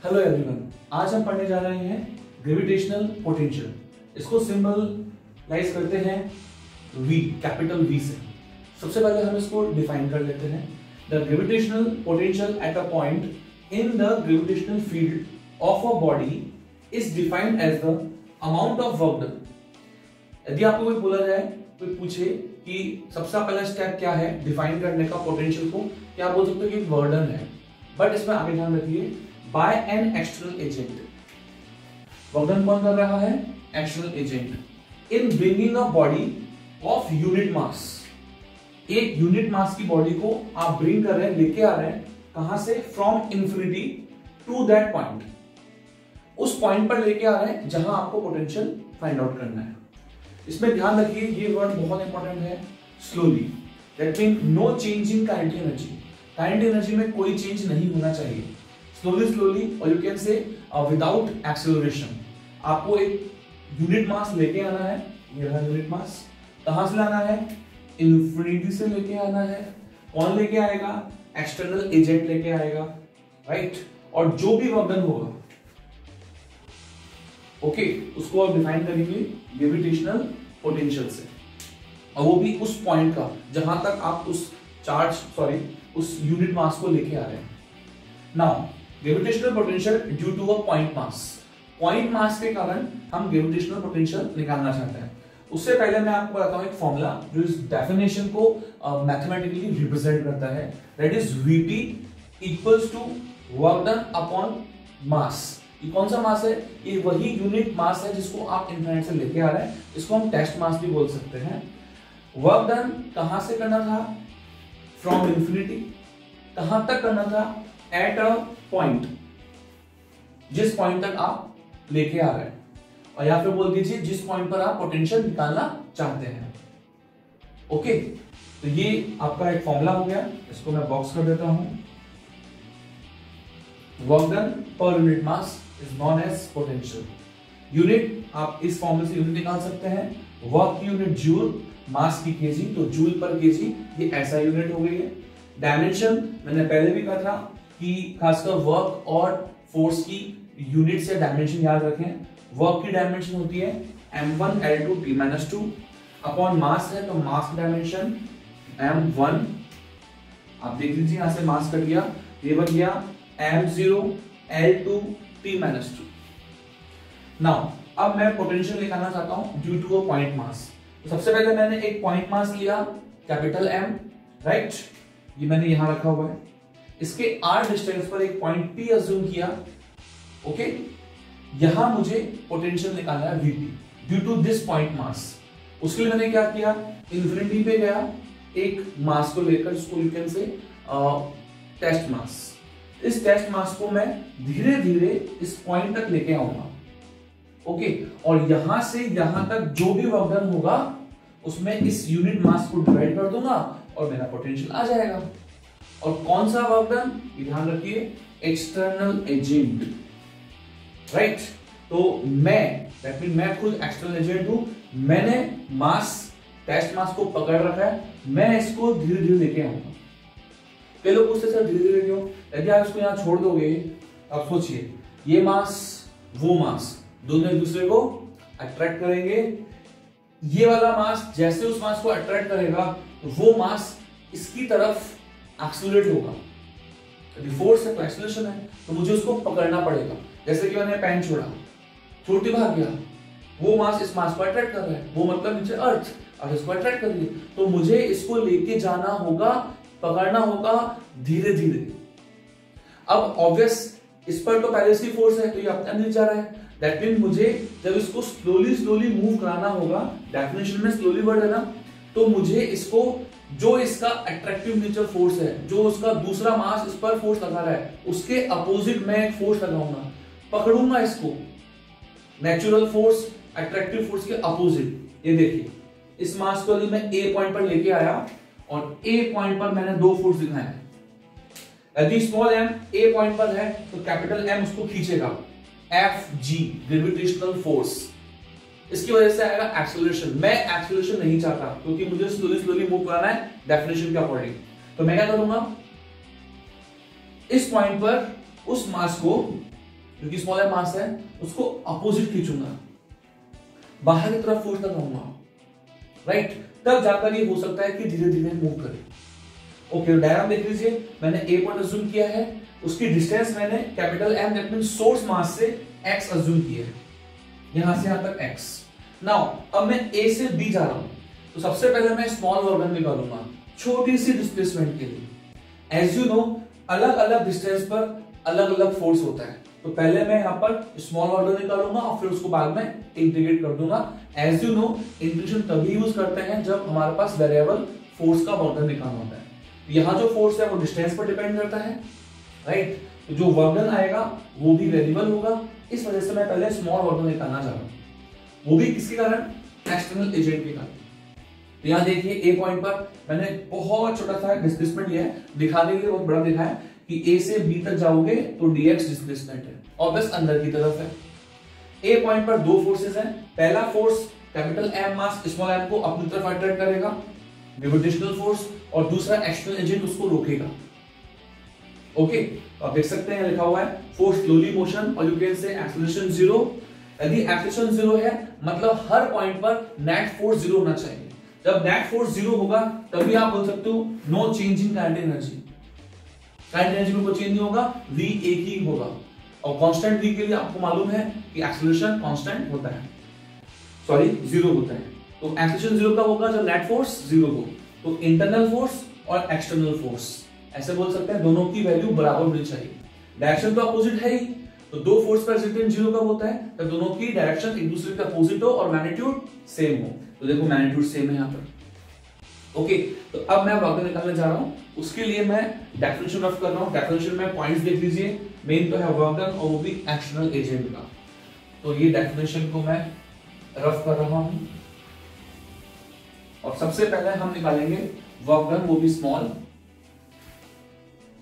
Hello everyone, आज हम पढ़ने जा रहे हैं ग्रेविटेशनल पोटेंशियल। इसको सिंबलाइज करते हैं V, कैपिटल V से। सबसे पहले हम इसको डिफाइन कर लेते हैं। The gravitational potential at a point in the gravitational field of a body is defined as the amount of work done. यदि आपको कोई बोला जाए, कोई पूछे कि सबसे पहला स्टेप क्या है डिफाइन करने का पोटेंशियल को, क्या आप बोल सकते हो कि वर्क डन है। बट इसमें आगे ध्यान रखिए, by an external agent. Work done कौन कर रहा है? External agent. In bringing a body of unit mass. एक यूनिट मास की बॉडी को आप ब्रिंग कर रहे हैं, लेके आ रहे हैं, कहां से? From infinity to that point. उस पॉइंट पर लेके आ रहे हैं जहां आपको पोटेंशियल फाइंड आउट करना है। इसमें ध्यान रखिए, ये वर्ड बहुत इंपॉर्टेंट है, slowly. That mean no change in kinetic energy. Kinetic energy में कोई चेंज नहीं होना चाहिए। स्लोली और you can say without acceleration. आपको एक यूनिट मास लेके आना है। ये रहा यूनिट मास। कहां से लाना है? इंफिनिटी से लेके आना है। कौन लेके आएगा? एक्सटर्नल एजेंट लेके आएगा, राइट। और जो भी वर्क डन होगा, ओके, उसको आप डिफाइन करेंगे ग्रेविटेशनल पोटेंशियल से, और वो भी उस पॉइंट का जहां तक आप उस यूनिट मास को लेके आ रहे हैं। Now gravitational potential due to a point mass. Point mass के कारण हम ग्रेविटेशनल पोटेंशियल निकालना चाहते हैं। उससे पहले मैं आपको बताता हूं एक फॉर्मूला जो इस डेफिनेशन को मैथमेटिकली रिप्रेजेंट करता है। That is Vp equals to work done upon mass. ये कौन सा मास है? ये वही यूनिट मास है जिसको आप इनफिनिट से लेके आ रहे हैं। इसको हम टेस्ट मास भी बोल सकते हैं। वर्क डन कहां से करना था? From infinity. कहां तक करना था? एट अ पॉइंट, जिस पॉइंट तक आप लेके आ रहे हैं, और या फिर बोल दीजिए जिस पॉइंट पर आप पोटेंशियल निकालना चाहते हैं। ओके, तो ये आपका एक फॉर्मूला हो गया। इसको मैं बॉक्स कर देता हूं। वर्क डन पर unit mass is known as potential. Unit आप इस फॉर्मूले से यूनिट निकाल सकते हैं। वर्क यूनिट जूल, मास की केजी, तो जूल पर केजी, ये ऐसा यूनिट हो गई है। डायमेंशन मैंने पहले भी कहा था कि खासकर वर्क और फोर्स की यूनिट से डायमेंशन याद रखें। वर्क की डायमेंशन होती है m1 L2 T-2 upon mass है, तो मास डायमेंशन m1। आप देख लीजिए, यहां से मास कट गया, ये बन गया m0 L2 T-2। नाउ अब मैं पोटेंशियल निकालना चाहता हूं due to a point mass. तो सबसे पहले मैंने एक पॉइंट मास लिया, कैपिटल M, राइट। ये मैंने यहां रखा हुआ है। इसके r डिस्टेंस पर एक पॉइंट P अज्यूम किया। ओके, यहां मुझे पोटेंशियल निकालना है Vp due to this point mass. उसके लिए मैंने क्या किया? इंफिनिटी पे गया, एक मास को लेकर, जिसको यू कैन से टेस्ट मास। इस टेस्ट मास को मैं धीरे धीरे इस पॉइंट तक लेके आऊंगा। ओके, और यहां से यहां तक जो भी वर्क डन होगा उसमें इस यूनिट मास को डिवाइड कर दूंगा और मेरा पोटेंशियल आ जाएगा। और कौन सा वर्क डन? ध्यान रखिए, एक्सटर्नल एजेंट, राइट। तो मैं खुद एक्सटर्नल एजेंट हूं। मैंने मास, टेस्ट मास को पकड़ रखा है, मैं इसको धीरे धीरे लेके आऊंगा। कई लोग पूछते सर धीरे धीरे क्यों? यदि आप इसको यहां छोड़ दोगे, आप सोचिए, ये मास वो मास दोनों एक दूसरे को अट्रैक्ट करेंगे। ये वाला मास जैसे उस मास को अट्रैक्ट करेगा, तो वो मास इसकी तरफ एक्सेलरेट होगा। यदि फोर्स है तो एक्सेलरेशन है, तो मुझे उसको पकड़ना पड़ेगा। जैसे कि मैंने पेन छोड़ती भाग गया, वो मास इस मास को अट्रैक्ट कर रहा है, वो मतलब नीचे अर्थ, और इसको अट्रैक्ट कर रही है, तो मुझे इसको लेके जाना होगा, पकड़ना होगा धीरे धीरे। अब ऑब्वियस, इस पर तो पहले से फोर्स है, तो ये अपने अंदर जा रहा है। दैट मीन मुझे जब इसको स्लोली मूव कराना होगा, डेफिनेशन में स्लोली वर्ड है ना, तो मुझे इसको, जो इसका अट्रैक्टिव नेचर फोर्स है, जो उसका दूसरा मास इस पर फोर्स लगा रहा है, उसके अपोजिट मैं एक फोर्स लगाऊंगा, पकड़ूंगा इसको। नेचुरल फोर्स अट्रैक्टिव फोर्स के अपोजिट। ये देखिए, इस मास को मैं ए पॉइंट पर लेके आया और ए पॉइंट पर मैंने दो फोर्स दिखाए। यदि स्मॉल m ए पॉइंट पर है तो कैपिटल M उसको खींचेगा, Fg ग्रेविटेशनल फोर्स। इसकी वजह से आएगा एक्सेलरेशन। मैं एक्सेलरेशन नहीं चाहता क्योंकि मुझे स्लोली मूव करना है डेफिनेशन के अकॉर्डिंग। तो मैं क्या करूंगा, इस पॉइंट पर उस मास को जो कि स्मॉलर मास है उसको अपोजिट खींचूंगा, बाहर की तरफ फोर्स लगाऊंगा, राइट, तब जाकर ये हो सकता है कि धीरे धीरे मूव करे। ओके, डायग्राम देख लीजिए, मैंने ए पॉइंट अज्यूम किया है, उसकी डिस्टेंस मैंने capital M that means source mass से एक्स अज्यूम किया है, यहां से यहां तक एक्स। नाउ अब मैं ए से बी जा रहा हूं, तो सबसे पहले मैं स्मॉल ऑर्गन निकालूंगा छोटी सी डिस्प्लेसमेंट के लिए। एज यू नो, अलग अलग डिस्टेंस पर अलग अलग फोर्स होता है, तो पहले मैं यहाँ पर स्मॉल ऑर्डर निकालूंगा और फिर उसको बाद में इंटीग्रेट कर दूंगा। एज यू नो, इंटीग्रेशन तभी यूज करते हैं जब हमारे पास वेरिएबल फोर्स का ऑर्डर निकालना होता है। यहाँ जो फोर्स है वो डिस्टेंस पर डिपेंड करता है, राइट, तो जो वर्क डन आएगा वो भी वेरिएबल होगा, इस वजह से मैं पहले स्मॉल ऑर्डर निकालना चाह रहा हूँ, वो भी किसके कारण, एक्सटर्नल एजेंट के कारण। तो यहाँ देखिए ए पॉइंट पर मैंने बहुत छोटा सा डिस्प्लेसमेंट लिया है, दिखाने के लिए बहुत बड़ा दिखा है कि ए से बी तक जाओगे तो dx डिस्प्लेसमेंट है, ऑब्वियस अंदर की तरफ है। ए पॉइंट पर दो फोर्सेस हैं, पहला force capital M mass small m को अपनी तरफ अट्रैक्ट करेगा, ग्रेविटेशनल फोर्स, और दूसरा एक्सटर्नल एजेंट उसको रोकेगा। ओके, तो आप देख सकते हैं लिखा हुआ है फोर्स स्लोली मोशन, और यू कैन से एक्सेलरेशन जीरो। यदि एक्सेलरेशन जीरो है मतलब हर पॉइंट पर नेट फोर्स जीरो होना चाहिए। जब नेट फोर्स जीरो होगा तभी आप बोल सकते हो no change in kinetic energy, kinetic energy में कोई चेंज नहीं होगा, v एक ही होगा। और कांस्टेंट v के लिए आपको मालूम है कि एक्सेलरेशन कांस्टेंट होता है, सॉरी जीरो होता है। तो एक्सेलरेशन जीरो कब होगा, जब नेट फोर्स जीरो हो। तो इंटरनल फोर्स और एक्सटर्नल फोर्स ऐसे बोल सकते हैं, दोनों की वैल्यू बराबर होनी चाहिए। डायरेक्शन तो अपोजिट है ही, तो दो फोर्स का रिजल्टेंट जीरो कब होता है, जब दोनों की डायरेक्शन एक दूसरे के अपोजिट हो और मैग्नीट्यूड सेम हो। तो देखो मैग्नीट्यूड सेम है यहाँ पर। ओके, तो अब मैं वर्क निकालने जा रहा हूँ, उसके लिए मैं डेफिनेशन रफ कर रहा हूँ। डेफिनेशन में पॉइंट्स देख लीजिए, मेन तो है वर्क डन और वो भी एक्सटर्नल एजेंट का। तो ये डेफिनेशन को मैं रफ कर रहा हूँ, और सबसे पहले हम निकालेंगे वर्क डन, वो भी स्मॉल।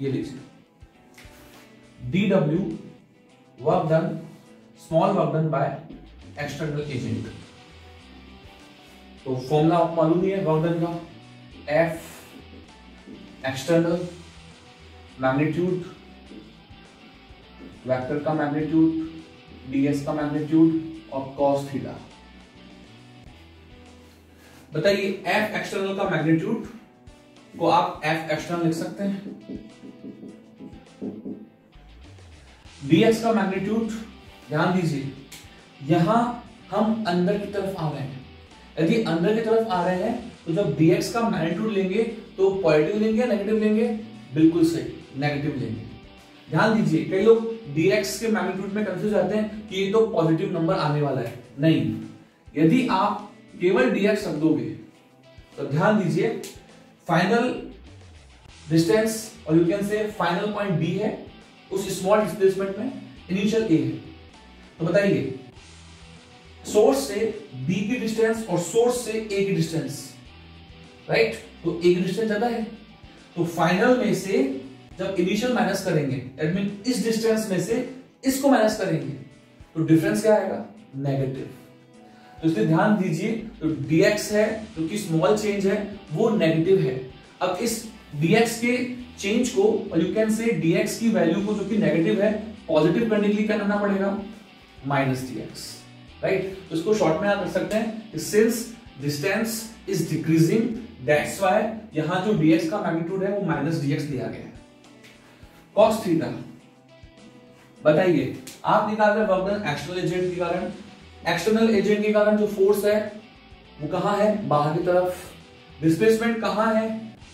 ये देखिए dw work done, small work done by external agent. तो फॉर्मूला आपको मालूम ही है वर्क डन का, F एक्सटर्नल मैग्नीट्यूड, वेक्टर का मैग्नीट्यूड, ds का मैग्नीट्यूड और cos थीटा। बताइए F एक्सटर्नल का मैग्नीट्यूड को आप F एक्सटर्नल लिख सकते हैं, dx का मैग्नीट्यूड, ध्यान दीजिए यहां हम अंदर की तरफ आ रहे हैं। यदि अंदर की तरफ आ रहे हैं तो जब dx का मैग्नीट्यूड लेंगे तो पॉजिटिव लेंगे या नेगेटिव लेंगे, बिल्कुल सही, नेगेटिव लेंगे। ध्यान दीजिए कई लोग dx के मैग्नीट्यूड में कंफ्यूज जाते हैं कि ये तो पॉजिटिव नंबर आने वाला है, नहीं, यदि आप केवल dx रख दोगे तो ध्यान दीजिए फाइनल डिस्टेंस और यू कैन से फाइनल पॉइंट b है, उस स्मॉल डिस्प्लेसमेंट में इनिशियल a है। तो बताइए सोर्स से b की डिस्टेंस और सोर्स से a की डिस्टेंस, राइट, तो a की डिस्टेंस ज्यादा है, तो फाइनल में से जब इनिशियल माइनस करेंगे दैट मीन इस डिस्टेंस में से इसको माइनस करेंगे तो डिफरेंस क्या आएगा, नेगेटिव। तो इसलिए ध्यान दीजिए तो dx है जो कि स्मॉल चेंज है वो नेगेटिव है। अब इस dx के चेंज को और यू कैन से dx की वैल्यू को जो कि नेगेटिव है पॉजिटिव करने के लिए क्या करना पड़ेगा, माइनस dx, राइट। तो इसको शॉर्ट में आप कर सकते हैं since distance is decreasing that's why यहां जो dx का मैग्नीट्यूड है वो माइनस dx लिया गया है। cos थीटा, बताइए आप निकाल रहे वर्क डन एक्सटर्नल एजेंट के कारण, एक्सटर्नल एजेंट के कारण जो फोर्स है वो कहां है, बाहर की तरफ, डिस्प्लेसमेंट कहां है,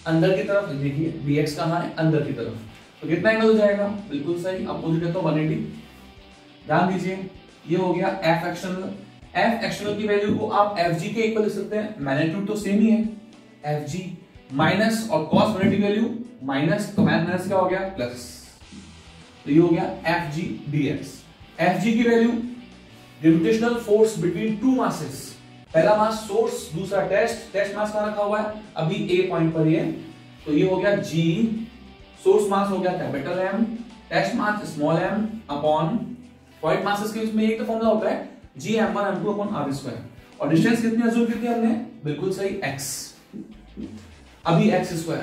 अंदर की तरफ। देखिए dx कहां है, अंदर की तरफ, तो कितना एंगल हो जाएगा, बिल्कुल सही, अपोजिट है तो 180। ध्यान दीजिए ये हो गया F एक्सटर्नल। F एक्सटर्नल की वैल्यू को आप Fg के इक्वल लिख सकते हैं, मैग्नीट्यूड तो सेम ही है, Fg माइनस और cos 180 वैल्यू माइनस, तो माइनस क्या हो गया, प्लस, तो ये हो गया Fg dx। Fg की value gravitational force between two masses, पहला मास सोर्स, दूसरा टेस्ट मास कहां रखा हुआ है, अभी A पॉइंट पर ही है, तो ये हो गया G, सोर्स मास हो गया capital M, test mass small m upon point masses के बीच में एक तो फॉर्मूला होता है Gm1 m2 अपॉन r², और डिस्टेंस कितनी अज्यूम की थी हमने, बिल्कुल सही x, अभी x²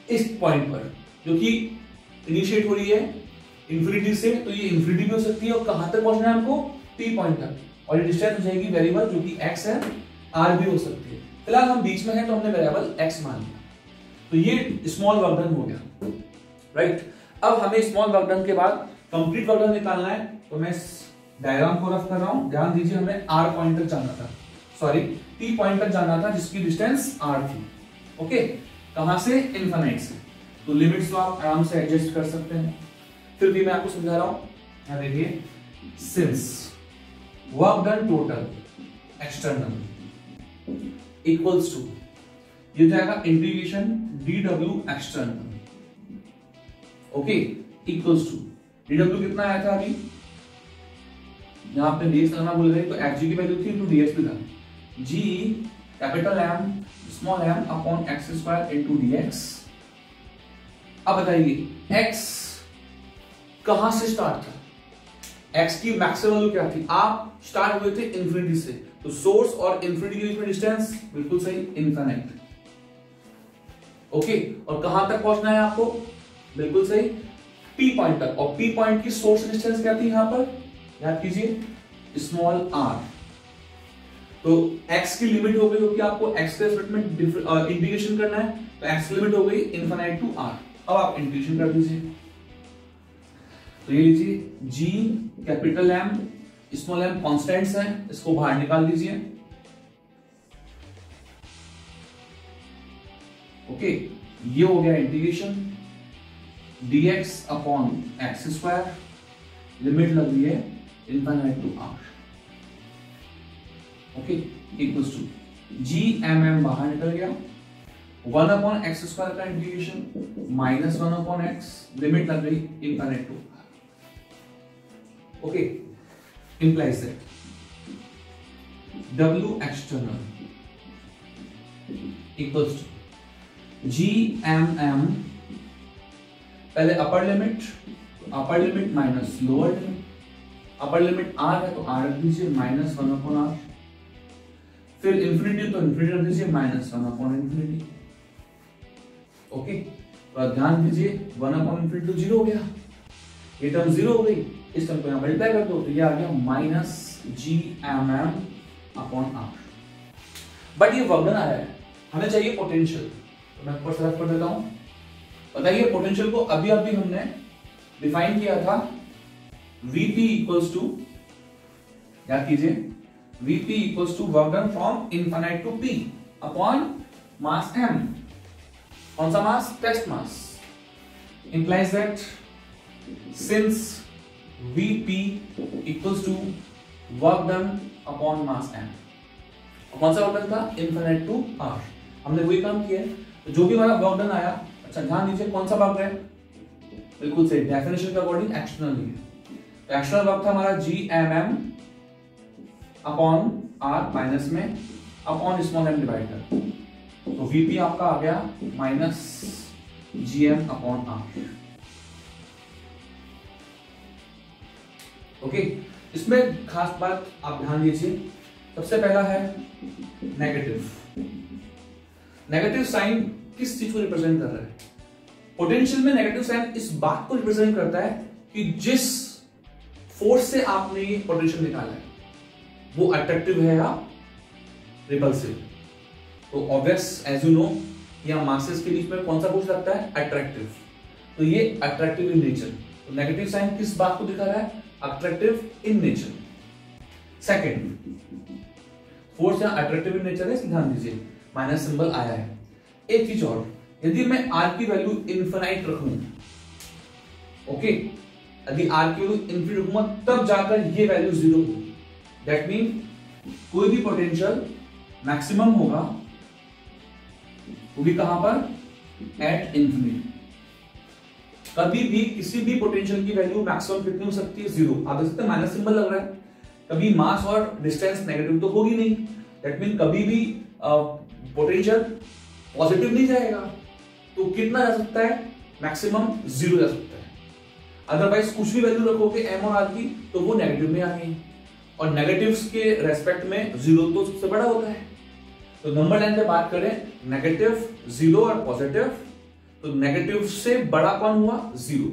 इस पॉइंट पर जो कि इनिशिएट हो रही है, इंफिनिटी से, तो ये इंफिनिटी भी हो सकती है और कहां तक पहुंचना है हमको, P पॉइंट तक, और ये डिस्टेंस हो जाएगी वेरिएबल जो कि x है, r भी हो सकती है। फिलहाल हम बीच में है तो हमने वेरिएबल x मान लिया, तो ये स्मॉल वर्क डन हो गया, राइट। अब हमें स्मॉल वर्क डन के बाद कंप्लीट वर्क डन निकालना है, तो मैं डायग्राम को रफ कर रहा हूं, ध्यान दीजिए। हमें r पॉइंट तक जाना था, सॉरी P पॉइंट तक जाना था जिसकी डिस्टेंस r थी, ओके। कहां से, इनफाइनाइट से, तो लिमिट्स तो आप आराम से एडजस्ट कर सकते हैं, फिर भी मैं आपको समझा रहा हूं। यहां देखिए, since work done total external equals to, ये जाएगा integration dw external, okay, equals to dw कितना आया था अभी, यहां पे dx लगाना भूल गए, तो fg की वैल्यू थी इनटू dx भी था, g capital M small m upon x square into dx। अब बताइए x कहां से स्टार्ट था, x की मैक्सिमम वैल्यू क्या थी, आप स्टार्ट हुए थे इंफिनिटी से, तो सोर्स और इंफिनिटी के बीच में डिस्टेंस बिल्कुल सही, इनफिनिट, ओके। और कहां तक पहुंचना है आपको, बिल्कुल सही, P पॉइंट तक, और P पॉइंट की सोर्स डिस्टेंस क्या थी यहां पर, याद कीजिए, स्मॉल r। तो x की लिमिट हो गई होगी, आपको x के रिस्पेक्ट में इंटीग्रेशन करना है, तो x की लिमिट हो गई इनफिनिट टू r। अब आप इंटीग्रेशन कर दीजिए, तो ये लीजिए g capital M small m constants हैं, इसको बाहर निकाल दीजिए, ओके। ये हो गया integration dx upon x square, limit लग रही है infinite to r, okay, equals to g mm बाहर निकल गया, 1 अपॉन एक्स स्क्वायर का integration minus 1 upon x, limit लग गई infinite to r, okay. implies that w external equals to g mm, पहले upper limit minus lower limit, upper limit r है तो r रख दीजिए माइनस 1 अपॉन r, फिर infinity तो इंफिनिटी रख दीजिए माइनस 1 अपॉन इंफिनिटी, ओके। तो ध्यान दीजिए 1 अपॉन इंफिनिटी तो 0 हो गया, ये टर्म 0 हो गई, इस टर्म को यहां मल्टीप्लाई कर दो, तो ये आ गया minus G M m upon r. But ये वर्क डन आया है, हमें चाहिए पोटेंशियल, तो मैं ऊपर सरफ कर देता हूं। बताइए पोटेंशियल को अभी हमने डिफाइन किया था, Vp इक्वल्स टू, याद कीजिए, Vp equals to work done from infinite to P upon mass m। कौन सा mass, test mass. Implies that since Vp equals to work done upon mass m, कौन सा वर्क डन था, infinite to r, हमने वही काम किया, तो जो भी हमारा वर्क डन आया, अच्छा ध्यान दीजिए कौन सा वर्क है, बिल्कुल सही, डेफिनेशन के अकॉर्डिंग एक्सटर्नल ही है, तो एक्सटर्नल वर्क था हमारा G M m upon r minus में अपॉन स्मॉल m डिवाइडर, तो Vp आपका आ गया minus G M upon r, okay. इसमें खास बात आप ध्यान दीजिए, सबसे पहला है नेगेटिव साइन किस चीज को रिप्रेजेंट कर रहा है, पोटेंशियल में नेगेटिव साइन इस बात को रिप्रेजेंट करता है कि जिस फोर्स से आपने ये पोटेंशियल निकाला है वो अट्रैक्टिव है या रिपल्सिव। तो ऑब्वियस एज यू नो, या मासेस के बीच में कौन सा फोर्स लगता है, अट्रैक्टिव, तो ये अट्रैक्टिव इन नेचर, तो नेगेटिव साइन किस बात को दिखा रहा है, attractive in nature. Second, force यहां अट्रैक्टिव इन नेचर है, इसलिए ध्यान दीजिए माइनस सिंबल आया है। एक चीज और, यदि मैं r की वैल्यू इनफिनाइट रखूं, ओके, यदि r की वैल्यू इनफिनिट रखूंगा तब जाकर ये वैल्यू 0 होगी, दैट मीन कोई भी पोटेंशियल मैक्सिमम होगा वो भी कहां पर, एट इंफिनिटी। कभी भी किसी भी पोटेंशियल की वैल्यू मैक्सिमम कितनी हो सकती है, 0। आप देख सकते हैं माइनस सिंबल लग रहा है, कभी मास और डिस्टेंस नेगेटिव तो होगी नहीं, दैट मीन कभी भी पोटेंशियल पॉजिटिव नहीं जाएगा, तो कितना जा सकता है, मैक्सिमम 0 जा सकता है। अदरवाइज कुछ भी वैल्यू रखोगे m और r की तो वो नेगेटिव में आएंगे, और नेगेटिव्स के रेस्पेक्ट में 0 तो सबसे बड़ा होता है। तो नंबर लाइन पे बात करें, नेगेटिव, 0 और पॉजिटिव, तो नेगेटिव से बड़ा कौन हुआ, 0,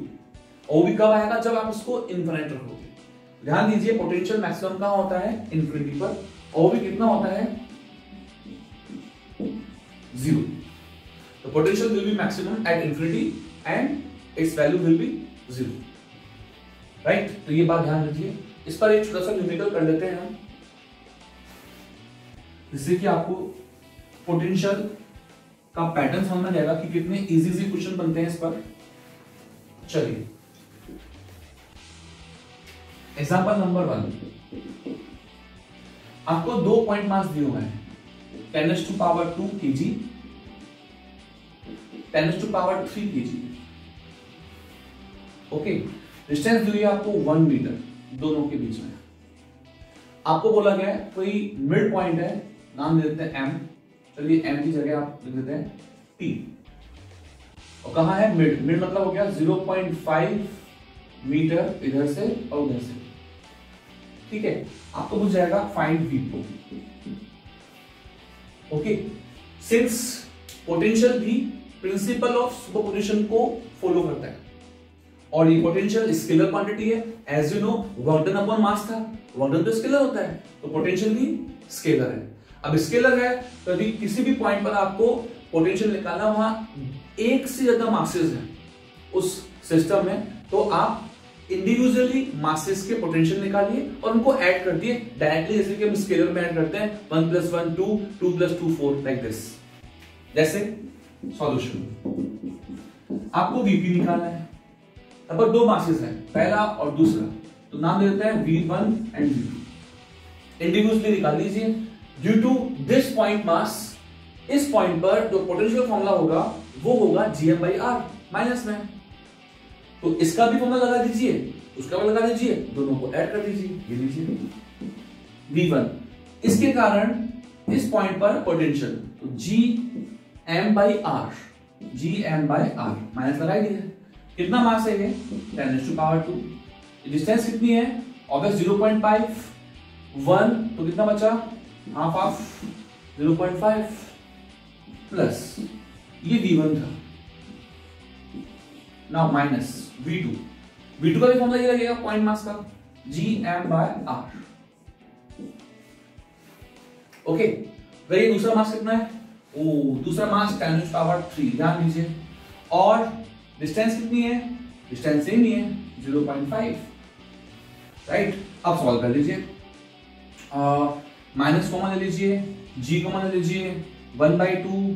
वो भी कब आएगा, जब आप इसको इन्फिनिट रखोगे। ध्यान दीजिए पोटेंशियल मैक्सिमम कहां होता है, इन्फिनिटी पर, और भी कितना होता है, 0। तो potential will be maximum at infinity and it's value will be 0, right. तो ये बात ध्यान रखिए। इस पर एक छोटा सा न्यूमेरिकल कर लेते हैं हम, जिससे कि आपको पोटेंशियल का पैटर्न समझ में जाएगा कि कितने इजी क्वेश्चन बनते हैं इस पर। चलिए एग्जांपल नंबर 1, आपको 2 पॉइंट मास दिए हुए हैं, 10⁻² kg, 10⁻³ kg। ओके, डिस्टेंस दी हुई है आपको 1 मीटर दोनों के बीच में। आपको बोला गया है कोई मिड पॉइंट है, नाम दे देते हैं M। चलिए M की जगह आप लिख देते हैं P। और कहां है मिड, मिड मतलब हो गया 0.5 मीटर इधर से और उधर से, ठीक है। आपको पूछ जाएगा find V2। Okay, since potential भी प्रिंसिपल ऑफ सुपरपोजिशन को फॉलो करता है और ये पोटेंशियल स्केलर क्वांटिटी है, as you know work done upon mass था, वर्क डन तो स्केलर होता है, तो पोटेंशियल भी स्केलर है। अब स्केलर है तो अभी किसी भी पॉइंट पर आपको पोटेंशियल निकालना, वहां एक से ज्यादा मासेस हैं उस सिस्टम में, तो आप इंडिविजुअली मासेस के पोटेंशियल निकालिए और उनको ऐड कर दिए डायरेक्टली, जैसे कि हम स्केलर में ऐड करते हैं 1 + 1 2, 2 + 2 4, लाइक दिस। जैसे सॉल्यूशन, आपको वीपी निकालना है, अब 2 मासेस हैं, पहला और दूसरा, तो नाम दे देते हैं V1 एंड V2। इंडिविजुअली निकाल लीजिए। Due to this point mass, इस पॉइंट पर जो पोटेंशियल फॉर्मूला होगा वो होगा Gm/r माइनस में, तो इसका भी फॉर्मूला लगा दीजिए, उसका भी लगा दीजिए, दोनों को ऐड कर दीजिए, ये लीजिए V1। इसके कारण इस पॉइंट पर पोटेंशियल, तो Gm/r, Gm/r माइनस लगाई दिया। कितना मास है ये, 10⁻²। डिस्टेंस कितनी है, ऑब्वियस 0.5, 1 तो कितना बचा, हाफ ऑफ 0.5 प्लस ये V1 था, नाउ माइनस V2। V2 का भी फॉर्मूला ये लगेगा पॉइंट मास का, Gm/r। ओके, वही दूसरा मास कितना है, दूसरा मास 10⁻³ ध्यान दीजिए, और डिस्टेंस कितनी है, डिस्टेंस सेम ही है 0.5, राइट। अब सॉल्व कर लीजिए, माइनस कॉमन ले लीजिए, G कॉमन ले लीजिए, 1/2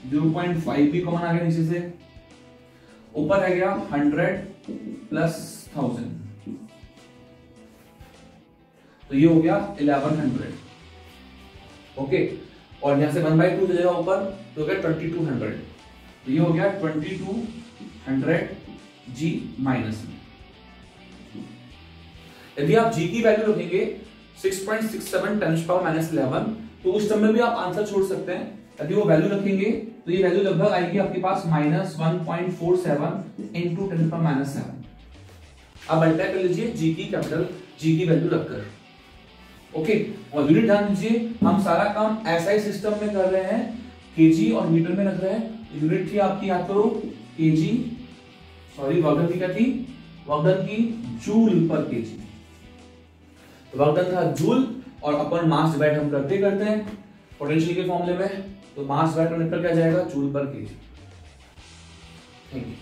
0.5 भी कॉमन आ गया नीचे से, ऊपर रह गया 100 + 1000, तो ये हो गया 1100। ओके, और यहां से 1/2 चलेगा ऊपर तो हो गया 2200, तो ये हो गया 2200 G माइनस में। यदि आप G की वैल्यू रखेंगे 6.67 10⁻⁻11, तो उस टर्म में भी आप आंसर छोड़ सकते हैं। यदि वो वैल्यू रखेंगे तो ये वैल्यू लगभग आएगी आपके पास -1.47 × 10⁻⁷। अब मल्टीप्लाई कर लीजिए G की कैपिटल G की वैल्यू रखकर। ओके, और यूनिट ध्यान दीजिए, हम सारा काम एसआई सिस्टम में कर रहे हैं, केजी और मीटर में रख रहे हैं। यूनिट थी आपकी, याद करो, केजी, सॉरी वर्क डन की क्या थी, वर्क डन की जूल पर केजी, वर्क डन था जूल, और अपन मास डिवाइड हम करते हैं पोटेंशियल के फॉर्मूले में, तो मास डिवाइड निकल क्या जाएगा, जूल पर केजी। Thank you.